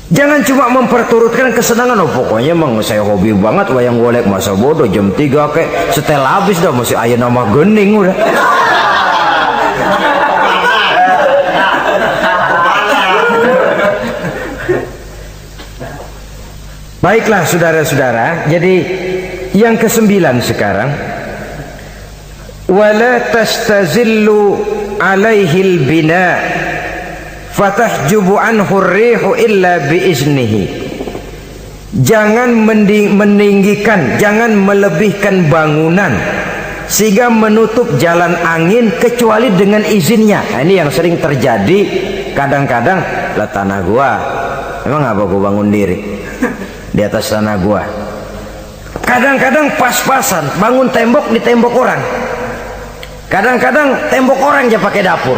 Jangan cuma memperturutkan kesenangan, oh pokoknya emang saya hobi banget wayang golek, masa bodoh jam 3 kayak setel habis dah, masih ayah nama gening udah. Baiklah saudara-saudara, jadi yang ke-9 sekarang, wala tastazillu alaihil bina fatahjubu anhu rihu illa biiznihi. Jangan meninggikan, jangan melebihkan bangunan sehingga menutup jalan angin kecuali dengan izinnya. Nah, ini yang sering terjadi. Kadang-kadang lah, tanah gua emang apa gua bangun diri di atas tanah gua. Kadang-kadang pas-pasan bangun tembok di tembok orang. Kadang-kadang tembok orang aja pakai dapur.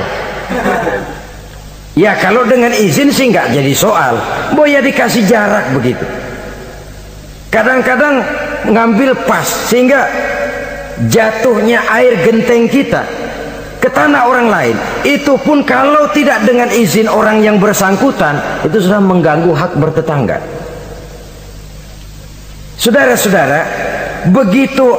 Ya kalau dengan izin sih nggak jadi soal. Boya dikasih jarak begitu. Kadang-kadang ngambil pas sehingga jatuhnya air genteng kita ke tanah orang lain, itu pun kalau tidak dengan izin orang yang bersangkutan, itu sudah mengganggu hak bertetangga. Saudara-saudara, begitu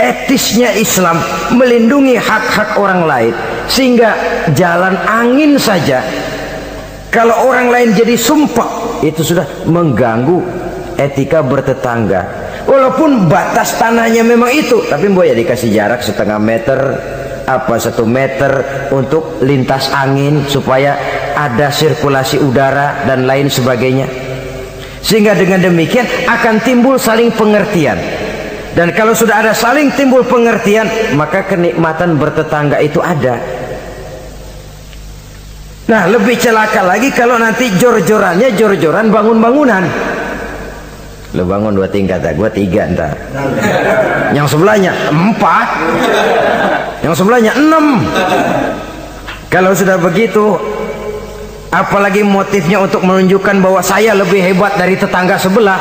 etisnya Islam melindungi hak-hak orang lain, sehingga jalan angin saja kalau orang lain jadi sumpah, itu sudah mengganggu etika bertetangga. Walaupun batas tanahnya memang itu, tapi boleh dikasih jarak setengah meter, apa 1 meter untuk lintas angin supaya ada sirkulasi udara dan lain sebagainya. Sehingga dengan demikian akan timbul saling pengertian. Dan kalau sudah ada saling timbul pengertian, maka kenikmatan bertetangga itu ada. Nah, lebih celaka lagi kalau nanti jor-jorannya jor-joran bangun-bangunan. Lo bangun 2 tingkat, gua 3 ntar. Yang sebelahnya 4, yang sebelahnya 6. Kalau sudah begitu, apalagi motifnya untuk menunjukkan bahwa saya lebih hebat dari tetangga sebelah,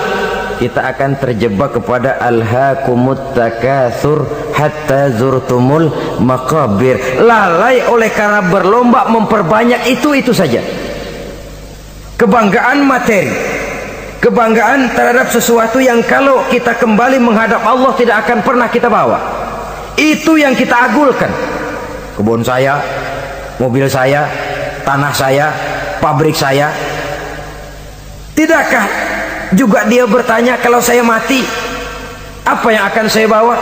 kita akan terjebak kepada alhaakumut takatsur hatta zurtumul maqabir. Lalai oleh karena berlomba memperbanyak itu saja. Kebanggaan materi, kebanggaan terhadap sesuatu yang kalau kita kembali menghadap Allah tidak akan pernah kita bawa. Itu yang kita agulkan. Kebun saya, mobil saya, tanah saya, pabrik saya. Tidakkah juga dia bertanya, kalau saya mati apa yang akan saya bawa?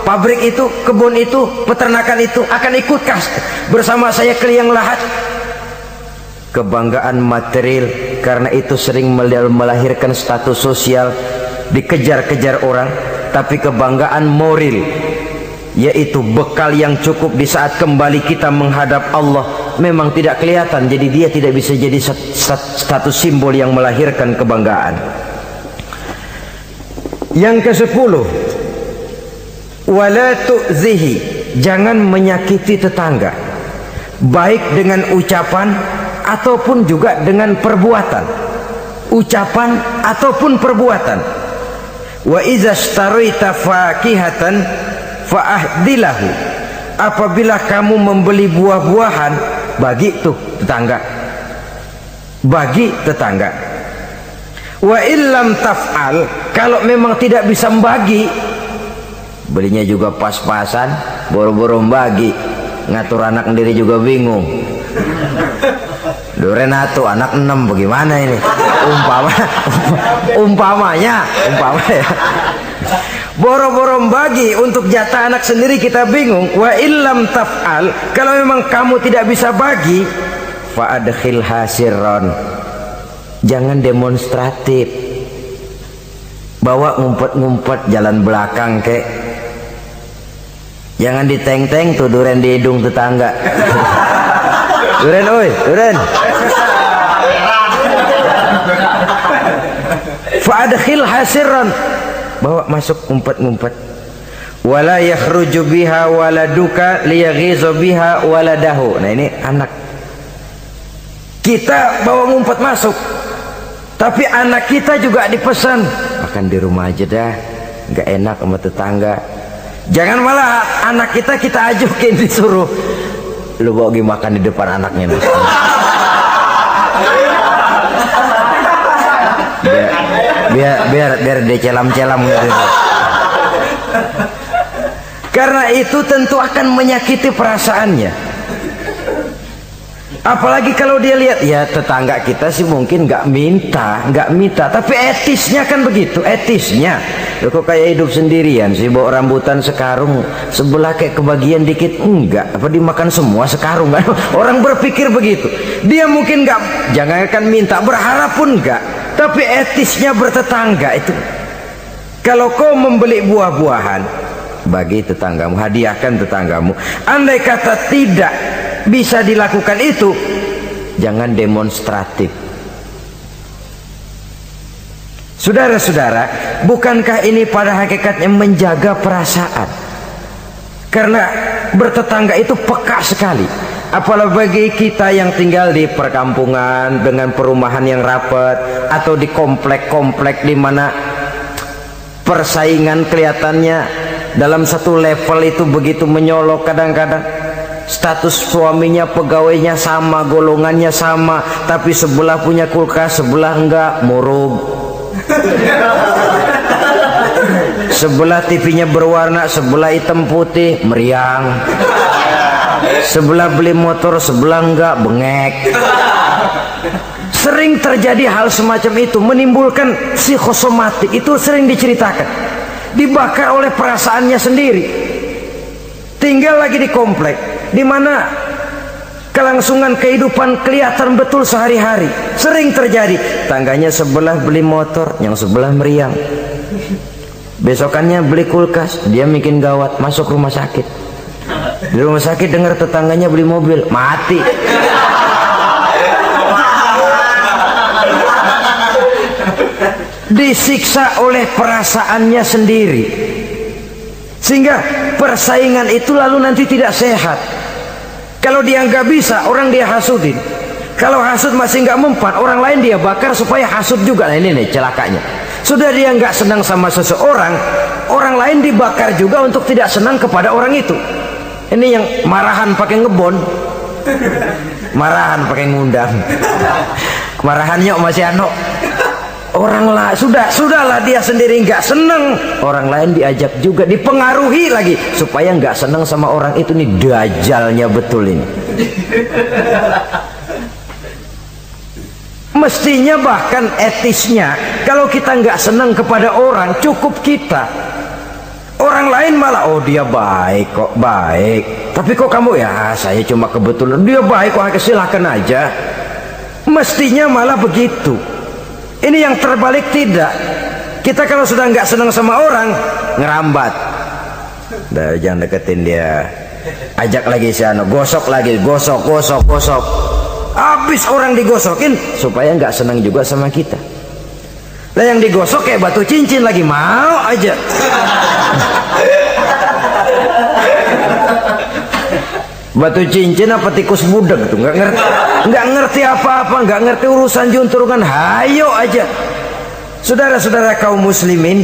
Pabrik itu, kebun itu, peternakan itu akan ikutkah bersama saya ke liang lahat? Kebanggaan material karena itu sering melahirkan status sosial, dikejar-kejar orang. Tapi kebanggaan moral, yaitu bekal yang cukup di saat kembali kita menghadap Allah, memang tidak kelihatan, jadi dia tidak bisa jadi status simbol yang melahirkan kebanggaan. Yang ke-10, wala tu'zihi, jangan menyakiti tetangga, baik dengan ucapan ataupun juga dengan perbuatan. Ucapan ataupun perbuatan. Wa iza staraita fakihatan fa'ahdilahu, apabila kamu membeli buah-buahan, bagi tuh tetangga, bagi tetangga. Wa illam taf'al, kalau memang tidak bisa membagi, belinya juga pas-pasan, boro-boro membagi, ngatur anak sendiri juga bingung. Renato anak 6 bagaimana ini? Umpamanya boro-boro membagi untuk jatah anak sendiri kita bingung. Wa illam taf'al, kalau memang kamu tidak bisa bagi, fa'adkhil hasirron, jangan demonstratif, bawa ngumpet-ngumpet jalan belakang kek, jangan diteng-teng tuh duren di hidung tetangga. Duren, oi, duren. Fa'adkhil hasirron, bawa masuk ngumpet-ngumpet. Wala yakhruju biha waladuka liyaghizu biha waladahu. Nah ini anak kita bawa ngumpet masuk, tapi anak kita juga dipesan makan di rumah aja dah, nggak enak sama tetangga. Jangan malah anak kita ajukin, disuruh lu bawa makan di depan anaknya. biar dia celam-celam gitu. Karena itu tentu akan menyakiti perasaannya. Apalagi kalau dia lihat, ya tetangga kita sih mungkin nggak minta, tapi etisnya kan begitu, etisnya. Loh, kok kayak hidup sendirian sih, bawa rambutan sekarung, sebelah kayak kebagian dikit, enggak, apa dimakan semua sekarung kan? Orang berpikir begitu. Dia mungkin nggak, jangankan minta, berharap pun enggak, tapi etisnya bertetangga itu. Kalau kau membeli buah-buahan, bagi tetanggamu, hadiahkan tetanggamu. Andai kata tidak bisa dilakukan itu, jangan demonstratif. Saudara-saudara, bukankah ini pada hakikatnya menjaga perasaan? Karena bertetangga itu peka sekali. Apalagi bagi kita yang tinggal di perkampungan dengan perumahan yang rapat, atau di komplek-komplek di mana persaingan kelihatannya dalam satu level itu begitu menyolok. Kadang-kadang status suaminya, pegawainya sama, golongannya sama, tapi sebelah punya kulkas, sebelah enggak, murug. Sebelah TV-nya berwarna, sebelah hitam putih, meriang. Sebelah beli motor, sebelah enggak, bengek. Sering terjadi hal semacam itu, menimbulkan psikosomatik. Itu sering diceritakan, dibakar oleh perasaannya sendiri. Tinggal lagi di komplek di mana kelangsungan kehidupan kelihatan betul sehari-hari. Sering terjadi, tangganya sebelah beli motor, yang sebelah meriang. Besokannya beli kulkas, dia bikin gawat, masuk rumah sakit. Di rumah sakit dengar tetangganya beli mobil, mati. Disiksa oleh perasaannya sendiri, sehingga persaingan itu lalu nanti tidak sehat. Kalau dia nggak bisa, orang dia hasudin. Kalau hasud masih nggak mempan, orang lain dia bakar supaya hasud juga. Nah, ini nih celakanya. Sudah dia nggak senang sama seseorang, orang lain dibakar juga untuk tidak senang kepada orang itu. Ini yang marahan pakai ngebon, marahan pakai ngundang, marahannya masih ano. Orang lah sudahlah dia sendiri nggak seneng, orang lain diajak juga, dipengaruhi lagi supaya nggak seneng sama orang itu. Nih dajalnya betul ini. Mestinya bahkan etisnya, kalau kita nggak seneng kepada orang, cukup kita. Orang lain malah, oh dia baik kok, baik, tapi kok kamu, ya saya cuma kebetulan, dia baik kok, silakan aja. Mestinya malah begitu. Ini yang terbalik tidak. Kita kalau sudah nggak senang sama orang, ngerambat. Udah, jangan deketin dia. Ajak lagi sana, gosok lagi, gosok. Habis orang digosokin supaya nggak senang juga sama kita. Nah yang digosok kayak batu cincin lagi, mau aja. Batu cincin apa tikus budak tuh, nggak ngerti apa-apa, nggak ngerti urusan junturungan, hayo aja. Saudara-saudara kaum muslimin,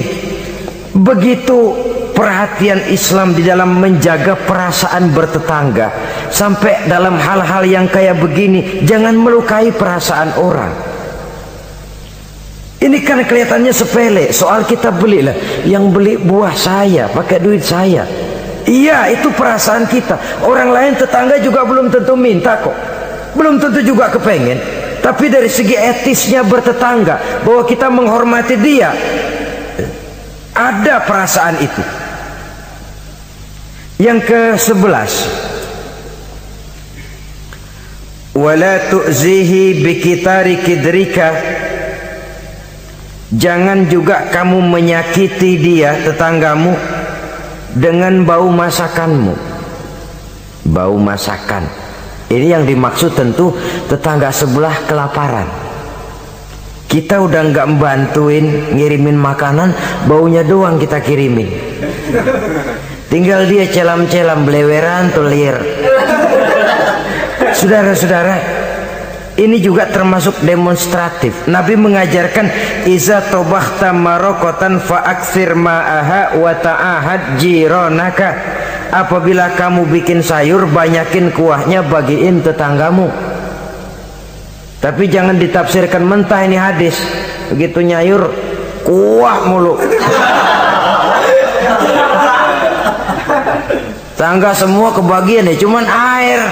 begitu perhatian Islam di dalam menjaga perasaan bertetangga. Sampai dalam hal-hal yang kayak begini, jangan melukai perasaan orang. Ini kan kelihatannya sepele, soal kita belilah, yang beli buah saya, pakai duit saya. Iya, itu perasaan kita. Orang lain tetangga juga belum tentu minta kok, belum tentu juga kepengen. Tapi dari segi etisnya bertetangga, bahwa kita menghormati dia, ada perasaan itu. Yang ke-11, wala tu'zihi bikitari kidrika, jangan juga kamu menyakiti dia, tetanggamu, dengan bau masakanmu. Bau masakan ini yang dimaksud tentu tetangga sebelah kelaparan. Kita udah nggak membantuin ngirimin makanan, baunya doang kita kirimin. Tinggal dia celam-celam, beleweran, telir. Saudara-saudara, ini juga termasuk demonstratif. Nabi mengajarkan, iza tobakhta marokotan fa'aksir ma'aha wa ta'ahad jironaka. Apabila kamu bikin sayur, banyakin kuahnya, bagiin tetanggamu. Tapi jangan ditafsirkan mentah ini hadis. Begitu nyayur, kuah mulu. Tangga semua kebagian ya, cuman air.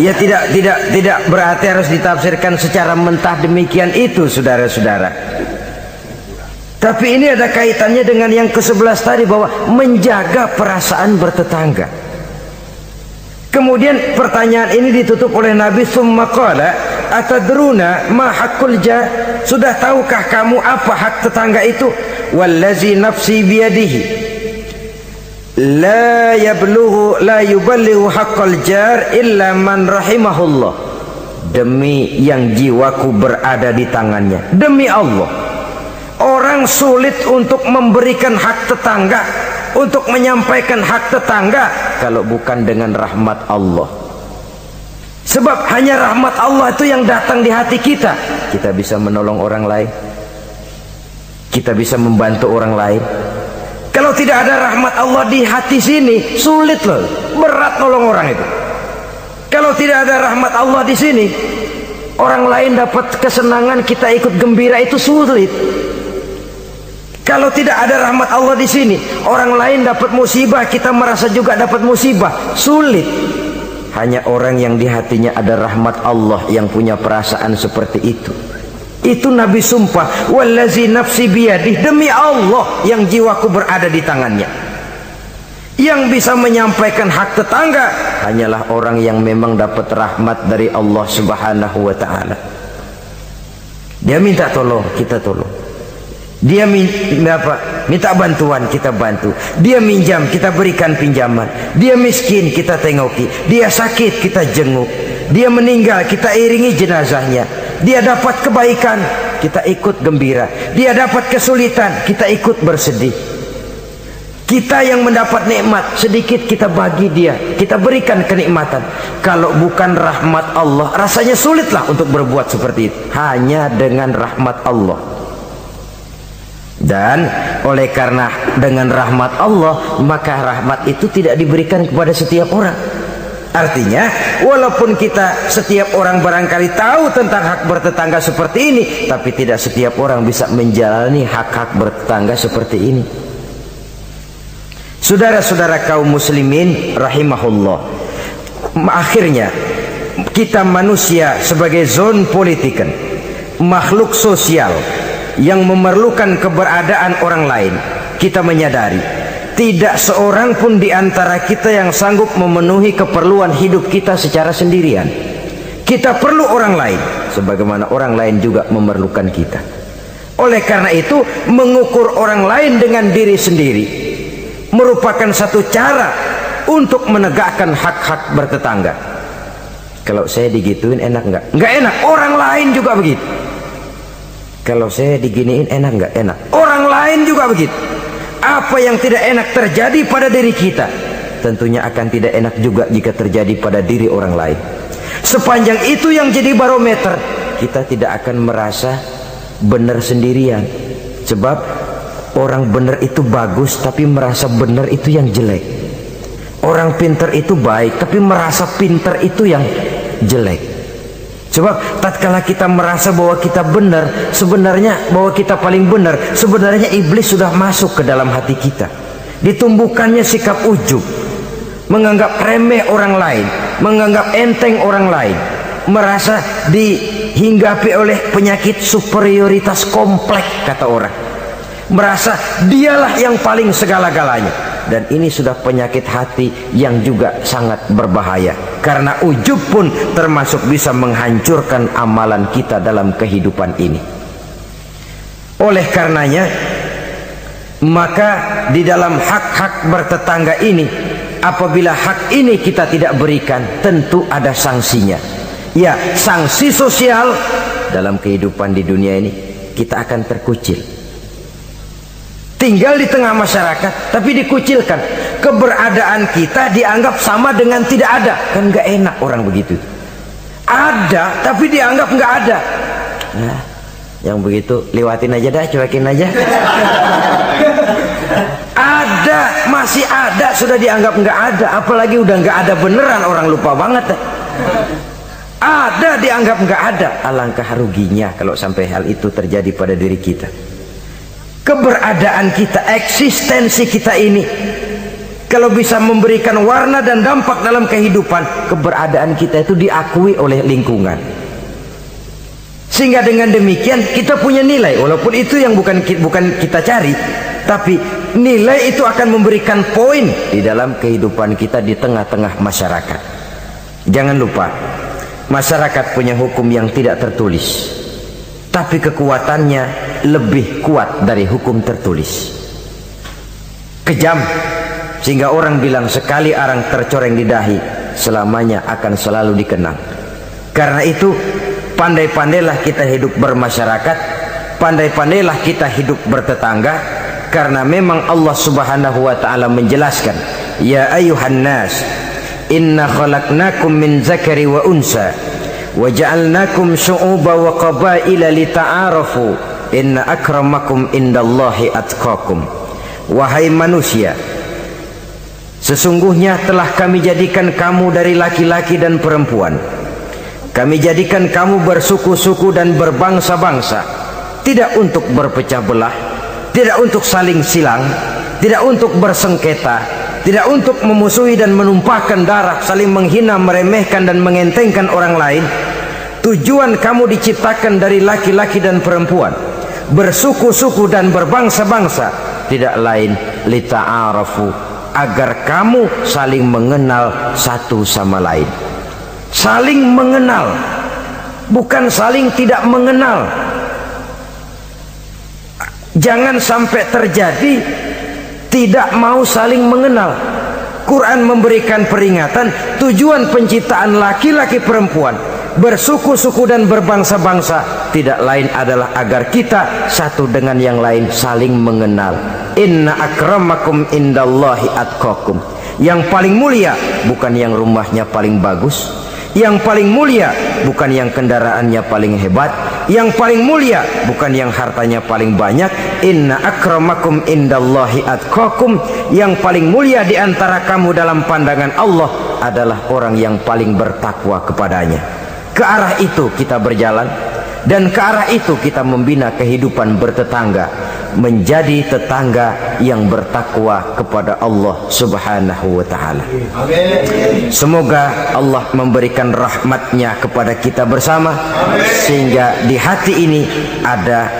Ya tidak berarti harus ditafsirkan secara mentah demikian itu, saudara-saudara. Tapi ini ada kaitannya dengan yang ke-11 tadi, bahwa menjaga perasaan bertetangga. Kemudian pertanyaan ini ditutup oleh Nabi, summa qala atadruna ma haqqul jar? Sudah tahukah kamu apa hak tetangga itu? Wallazi nafsi biyadihi la yuballighu haqqal jar illa man rahimahullah. Demi yang jiwaku berada di tangannya, demi Allah, orang sulit untuk memberikan hak tetangga, untuk menyampaikan hak tetangga kalau bukan dengan rahmat Allah. Sebab hanya rahmat Allah itu yang datang di hati kita. Kita bisa menolong orang lain, kita bisa membantu orang lain. Kalau tidak ada rahmat Allah di hati sini, sulit loh, berat nolong orang itu. Kalau tidak ada rahmat Allah di sini, orang lain dapat kesenangan, kita ikut gembira, itu sulit. Kalau tidak ada rahmat Allah di sini, orang lain dapat musibah, kita merasa juga dapat musibah, sulit. Hanya orang yang di hatinya ada rahmat Allah yang punya perasaan seperti itu. Itu Nabi sumpah, wallazi nafsi biyadih, demi Allah yang jiwaku berada di tangannya. Yang bisa menyampaikan hak tetangga hanyalah orang yang memang dapat rahmat dari Allah Subhanahu wa ta'ala. Dia minta tolong, kita tolong. Dia minta bantuan, kita bantu. Dia minjam, kita berikan pinjaman. Dia miskin, kita tengoki. Dia sakit, kita jenguk. Dia meninggal, kita iringi jenazahnya. Dia dapat kebaikan, kita ikut gembira. Dia dapat kesulitan, kita ikut bersedih. Kita yang mendapat nikmat sedikit, kita bagi dia, kita berikan kenikmatan. Kalau bukan rahmat Allah, rasanya sulitlah untuk berbuat seperti itu. Hanya dengan rahmat Allah. Dan oleh karena dengan rahmat Allah, maka rahmat itu tidak diberikan kepada setiap orang. Artinya, walaupun kita setiap orang barangkali tahu tentang hak bertetangga seperti ini, tapi tidak setiap orang bisa menjalani hak-hak bertetangga seperti ini. Saudara-saudara kaum muslimin rahimahullah, akhirnya kita manusia sebagai zon politiken, makhluk sosial yang memerlukan keberadaan orang lain, kita menyadari tidak seorang pun di antara kita yang sanggup memenuhi keperluan hidup kita secara sendirian. Kita perlu orang lain, sebagaimana orang lain juga memerlukan kita. Oleh karena itu, mengukur orang lain dengan diri sendiri merupakan satu cara untuk menegakkan hak-hak bertetangga. Kalau saya digituin enak nggak? Nggak enak. Orang lain juga begitu. Kalau saya diginiin enak nggak? Enak. Orang lain juga begitu. Apa yang tidak enak terjadi pada diri kita, tentunya akan tidak enak juga jika terjadi pada diri orang lain. Sepanjang itu yang jadi barometer, kita tidak akan merasa benar sendirian. Sebab orang benar itu bagus, tapi merasa benar itu yang jelek. Orang pintar itu baik, tapi merasa pintar itu yang jelek. Sebab tatkala kita merasa bahwa kita benar, sebenarnya bahwa kita paling benar, sebenarnya iblis sudah masuk ke dalam hati kita. Ditumbuhkannya sikap ujub, menganggap remeh orang lain, menganggap enteng orang lain, merasa dihinggapi oleh penyakit superioritas kompleks, kata orang. Merasa dialah yang paling segala-galanya. Dan ini sudah penyakit hati yang juga sangat berbahaya, karena ujub pun termasuk bisa menghancurkan amalan kita dalam kehidupan ini. Oleh karenanya, maka di dalam hak-hak bertetangga ini, apabila hak ini kita tidak berikan, tentu ada sanksinya. Ya, sanksi sosial dalam kehidupan di dunia ini, kita akan terkucil. Tinggal di tengah masyarakat tapi dikucilkan, keberadaan kita dianggap sama dengan tidak ada. Kan gak enak orang begitu. Ada tapi dianggap gak ada. Nah, yang begitu lewatin aja dah, cuekin aja. Ada, masih ada, sudah dianggap gak ada. Apalagi udah gak ada beneran, orang lupa banget. Ada dianggap gak ada. Alangkah ruginya kalau sampai hal itu terjadi pada diri kita. Keberadaan kita, eksistensi kita ini, kalau bisa memberikan warna dan dampak dalam kehidupan, keberadaan kita itu diakui oleh lingkungan. Sehingga dengan demikian kita punya nilai, walaupun itu yang bukan kita cari, tapi nilai itu akan memberikan poin di dalam kehidupan kita di tengah-tengah masyarakat. Jangan lupa, masyarakat punya hukum yang tidak tertulis, tapi kekuatannya lebih kuat dari hukum tertulis. Kejam, sehingga orang bilang sekali arang tercoreng di dahi, selamanya akan selalu dikenang. Karena itu, pandai-pandailah kita hidup bermasyarakat, pandai-pandailah kita hidup bertetangga, karena memang Allah Subhanahu wa ta'ala menjelaskan, ya ayuhan nas, inna khalaqnakum min zakari wa unsa, wa ja'alnakum syu'uba wa qabaila lita'arafu, inna akramakum indallahi atqakum. Wahai manusia, sesungguhnya telah kami jadikan kamu dari laki-laki dan perempuan. Kami jadikan kamu bersuku-suku dan berbangsa-bangsa, tidak untuk berpecah belah, tidak untuk saling silang, tidak untuk bersengketa, tidak untuk memusuhi dan menumpahkan darah, saling menghina, meremehkan dan mengentengkan orang lain. Tujuan kamu diciptakan dari laki-laki dan perempuan, bersuku-suku dan berbangsa-bangsa, tidak lain lita'arafu, agar kamu saling mengenal satu sama lain. Saling mengenal, bukan saling tidak mengenal. Jangan sampai terjadi tidak mau saling mengenal. Quran memberikan peringatan, tujuan penciptaan laki-laki perempuan, bersuku-suku dan berbangsa-bangsa tidak lain adalah agar kita satu dengan yang lain saling mengenal. Inna akramakum indallahi atqakum. Yang paling mulia bukan yang rumahnya paling bagus, yang paling mulia bukan yang kendaraannya paling hebat, yang paling mulia bukan yang hartanya paling banyak. Inna akramakum indallahi atqakum. Yang paling mulia di antara kamu dalam pandangan Allah adalah orang yang paling bertakwa kepadanya. Ke arah itu kita berjalan, dan ke arah itu kita membina kehidupan bertetangga, menjadi tetangga yang bertakwa kepada Allah Subhanahu wa ta'ala. Semoga Allah memberikan rahmatnya kepada kita bersama. Amin. Sehingga di hati ini ada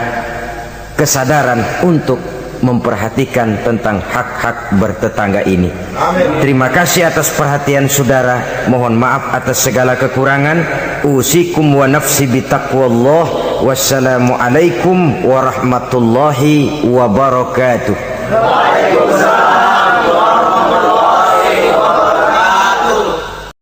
kesadaran untuk memperhatikan tentang hak-hak bertetangga ini. Amin. Terima kasih atas perhatian saudara. Mohon maaf atas segala kekurangan. Usikum wa nafsi bitaqwallah. Wassalamualaikum warahmatullahi wabarakatuh. Waalaikumsalam.